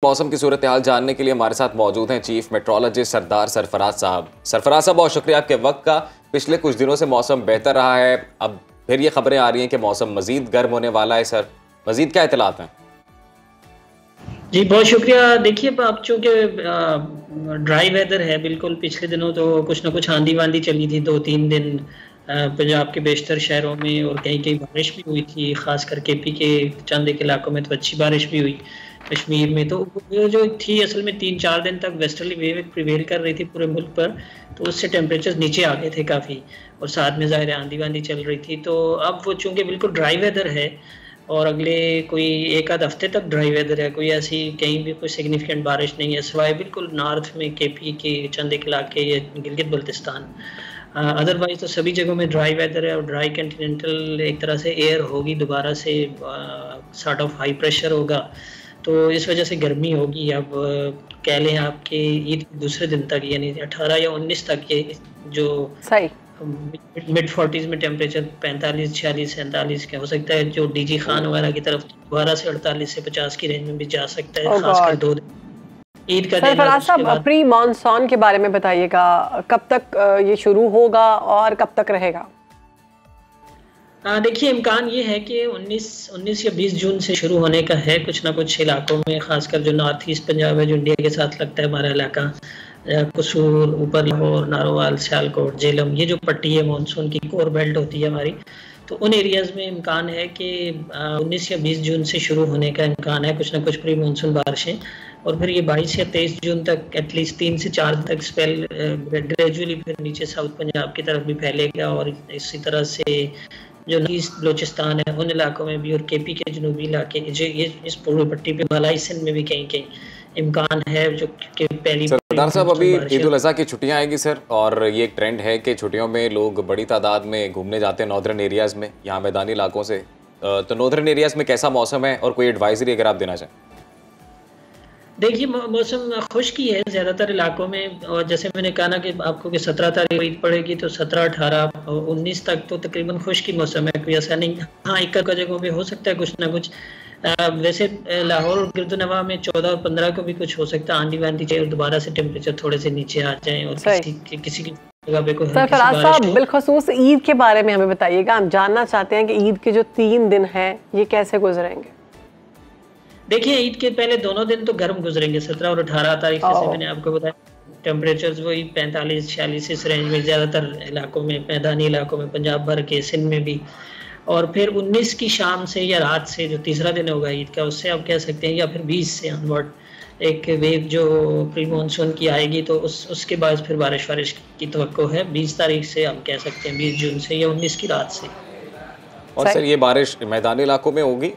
मौसम की सूरत हाल जानने के लिए हमारे साथ मौजूद हैं चीफ मेट्रोलॉजिस्ट सरदार सरफराज साहब। सरफराज साहब, बहुत शुक्रिया आपके वक्त का। पिछले कुछ दिनों से मौसम बेहतर रहा है, अब फिर ये खबरें आ रही हैं कि मौसम मजीद गर्म होने वाला है। सर, मजीद क्या इतलात हैं? जी बहुत शुक्रिया। देखिए, अब चूँकि ड्राई वेदर है, बिल्कुल पिछले दिनों तो कुछ ना कुछ आंधी वांधी चली थी 2-3 दिन पंजाब के बेशतर शहरों में, और कहीं कहीं बारिश भी हुई थी, ख़ास कर केपी के चंद एक इलाकों में तो अच्छी बारिश भी हुई। कश्मीर में तो वो जो थी असल में 3-4 दिन तक वेस्टर्ली वेव प्रिवेल कर रही थी पूरे मुल्क पर, तो उससे टेम्परेचर नीचे आ गए थे काफ़ी, और साथ में ज़ाहिर आंधी वांधी चल रही थी। तो अब वो चूँकि बिल्कुल ड्राई वेदर है और अगले कोई एक आध हफ्ते तक ड्राई वेदर है, कोई ऐसी कहीं भी कोई सिग्निफिकेंट बारिश नहीं है सिवाय बिल्कुल नॉर्थ में केपी के चंद एक इलाके या गिलगित बल्तिस्तान। अदरवाइज तो सभी जगहों में ड्राई वेदर है, और ड्राई कंटिनेंटल एक तरह से एयर होगी दोबारा से, सॉर्ट ऑफ हाई प्रेशर होगा, तो इस वजह से गर्मी होगी। अब कह लें आपके ईद दूसरे दिन तक, यानी 18 या 19 तक ये जो सही मिड 40s में टेम्परेचर 45, 46, 47 का हो सकता है, जो डीजी खान वगैरह की तरफ दोबारा से 48 से 50 की रेंज में भी जा सकता है, खासकर 2 दिन ईद का दिन। सरफराज साहब, प्री मॉनसून के बारे में बताइएगा, कब तक ये शुरू होगा और कब तक रहेगा? देखिए, इम्कान ये है कि 19 या 20 जून से शुरू होने का है कुछ ना कुछ इलाकों में, खासकर जो नॉर्थ ईस्ट पंजाब है, जो इंडिया के साथ लगता है हमारा इलाका, कसूर, ऊपर लाहौर, नारोवाल, सियालकोट, झेलम, ये जो पट्टी है मानसून की कोर बेल्ट होती है हमारी, तो उन एरियाज़ में इम्कान है कि 19 या 20 जून से शुरू होने का इम्कान है कुछ ना कुछ प्री मानसून बारिशें, और फिर ये 22 या 23 जून तक एटलीस्ट 3 से 4 दिन तक स्पेल ग्रेजुअली फिर नीचे साउथ पंजाब की तरफ भी फैलेगा, और इसी तरह से जो ईस्ट बलोचिस्तान है उन इलाकों में भी, और केपी के जनूबी इलाके जो ये इस पूर्व पट्टी पे मलाई सिंध में भी कहीं कहीं इम्कान है जो कि पहली। सरदार साहब, अभी ईद उल अज़हा की छुट्टियां आएगी सर, और ये एक ट्रेंड है कि छुट्टियों में लोग बड़ी तादाद में घूमने जाते हैं नॉर्दर्न एरियाज़ में, यहाँ मैदानी इलाकों से। तो नॉर्दर्न एरियाज़ में कैसा मौसम है और कोई एडवाइजरी अगर आप देना चाहें? देखिए, मौसम खुश्क ही है ज़्यादातर इलाकों में, और जैसे मैंने कहा ना कि आपको कि 17 तारीख ईद पड़ेगी, तो 17, 18 और 19 तक तो तकरीबन खुश्क ही मौसम है, कोई ऐसा नहीं। हाँ, एक जगहों पे हो सकता है कुछ ना कुछ। वैसे लाहौर और गिरदनवा में 14 और 15 को भी कुछ हो सकता है आंधी वांधी चाहिए, और दोबारा से टेम्परेचर थोड़े से नीचे आ जाए, और किसी की जगह पे कोई सरफराज साहब, बिलखसूस ईद के बारे में हमें बताइएगा। हम जानना चाहते हैं कि ईद के जो 3 दिन हैं ये कैसे गुजरेंगे? देखिए, ईद के पहले दोनों दिन तो गर्म गुजरेंगे, 17 और 18 तारीख, जैसे मैंने आपको बताया। टेम्परेचर्स वही 45-46 इस रेंज में ज़्यादातर इलाकों में, मैदानी इलाकों में, पंजाब भर के, सिंध में भी। और फिर 19 की शाम से या रात से, जो तीसरा दिन होगा ईद का, उससे आप कह सकते हैं, या फिर 20 से ऑनवर्ड एक वेव जो प्री मानसून की आएगी, तो उसके बाद फिर बारिश वारिश की तवक्को है 20 तारीख से, हम कह सकते हैं 20 जून से या 19 की रात से। और सर, ये बारिश मैदानी इलाकों में होगी?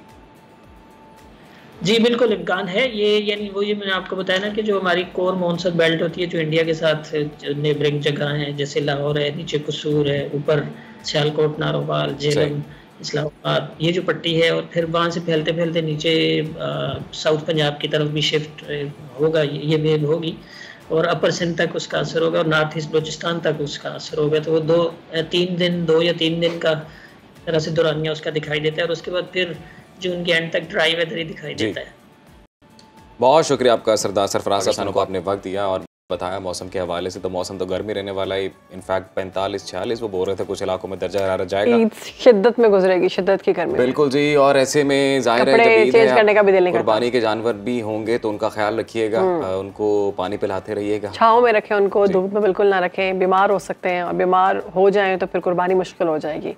जी बिल्कुल इम्कान है। यानी वो ये मैंने आपको बताया ना कि जो हमारी कोर मानसून बेल्ट होती है, जो इंडिया के साथ नेबरिंग जगह हैं, जैसे लाहौर है, नीचे कसूर है, ऊपर सियालकोट, नारोवाल, झेलम, इस्लामाबाद, ये जो पट्टी है, और फिर वहाँ से फैलते फैलते नीचे साउथ पंजाब की तरफ भी शिफ्ट होगा, ये वेव होगी, और अपर सिंध तक उसका असर होगा, और नॉर्थ ईस्ट बलोचिस्तान तक उसका असर होगा। तो वो 2 या 3 दिन का तरह से दौरानिया उसका दिखाई देता है, और उसके बाद फिर जून के एंड तक ड्राई वेदर ही दिखाई देता है। बहुत शुक्रिया आपका सरदार सरफराज साहब को आपने वक्त दिया और बताया मौसम के हवाले से। तो मौसम तो गर्मी रहने वाला है, इनफैक्ट 45-46 वो बोल रहे थे, कुछ इलाकों में दर्जा हरारत जाएगा। शिद्दत में गुजरेगी, शिद्दत की गर्मी। बिल्कुल जी, और ऐसे में जाहिर है जब ईद है, कुर्बानी के जानवर भी होंगे तो उनका ख्याल रखिएगा, उनको पानी पिलाते रहिएगा, छाँव में रखें उनको, धूप में बिल्कुल ना रखें, बीमार हो सकते हैं, और बीमार हो जाएं तो फिर कुर्बानी मुश्किल हो जाएगी।